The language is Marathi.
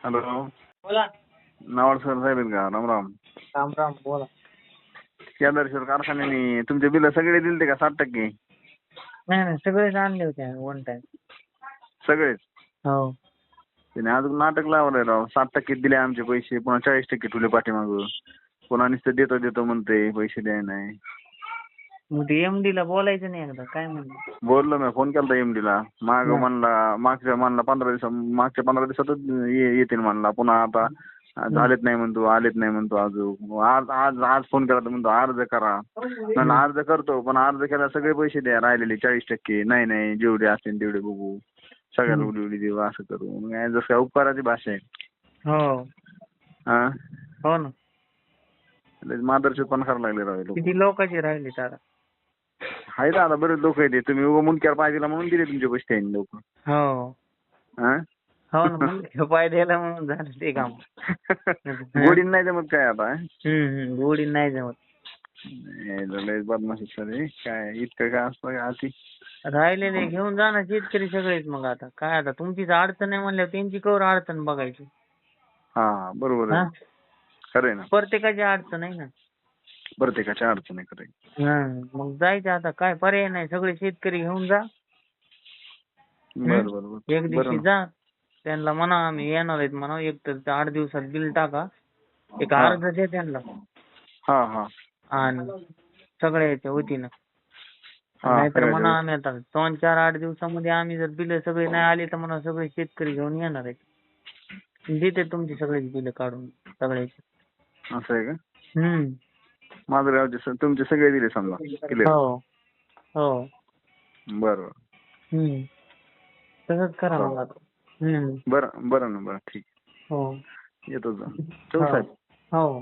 हॅलो, बोला. नावाड सर साहेब आहेत का? राम राम. राम राम. बोला. केदारेश्वर कारखान्याने तुमचे बिल सगळे दिलते का? 60%? नाही नाही, सगळेच आणले होते वन टाइम. सगळेच? हो. त्याने अजून नाटक लावलंय राव. 60% दिले आमचे पैसे, पुन्हा 40% ठेवले पाठीमागं. पुन्हा नुसतं देतो देतो म्हणते, पैसे द्याय नाही. मग ते MD ला बोलायचं नाही एकदा, काय म्हणलं? बोललो मी, फोन केलता MD ला. मागच्या 15 दिवसातच येतील म्हणला. पुन्हा आता झालेत नाही म्हणतो, आलेत नाही म्हणतो अजून. आज फोन केला तर म्हणतो अर्ज करा. म्हणलं अर्ज करतो, पण अर्ज केला सगळे पैसे द्या राहिलेले 40%. नाही जेवढे असतील तेवढे बघू, सगळ्याला उडी देऊ असं करू. जसं काय उपकाराची भाषा आहे. हो. हा, हो ना. मादरशोध पण करायला लागले राव लोक. किती लोकांचे राहिले आता? आहेत आता बरेच लोक आहेत. तुम्ही उगा मुंडक्यावर पाहिजे म्हणून दिले तुमचे पैसे त्यांनी लोक. हो. हा, हो ना, मग पाय द्यायला म्हणून झालं ते काम. गोडीन नाही जमत काय आता? गोडी नाही जमत. लय बदमाशी सर, काय इतकं काय असतं का आधी? राहिलेले घेऊन जा ना शेतकरी सगळेच. मग आता काय, आता तुमचीच अडचण आहे म्हणल्यावर त्यांची कवर अडचण बघायची. हा, बरोबर आहे. खरंय ना, प्रत्येकाची अडचण आहे ना. प्रत्येकाच्या अडचणी खरंय. मग जायचं आता, काय पर्याय नाही. सगळे शेतकरी घेऊन जा. बरोबर. एक दिवशी जा, त्यांना म्हणा आम्ही येणार आहेत म्हणा, एक तर 8 दिवसात बिल टाका, एक अर्ज द्या त्यांना. हा. आणि सगळ्याच्या वतीनं. नाहीतर म्हणा आम्ही आता 2-4-8 दिवसामध्ये आम्ही जर बिल सगळे नाही आले तर म्हणा सगळे शेतकरी घेऊन येणार आहेत. देते तुमची सगळ्याची बिल काढून सगळ्याची. असं आहे का? माझं गावचे तुमचे सगळे दिले समजा क्लिअर? हो. बरोबर. तसंच करा मग आता. बरं ना, ठीक. हो. येतो जा. ठेवू साहेब? हो.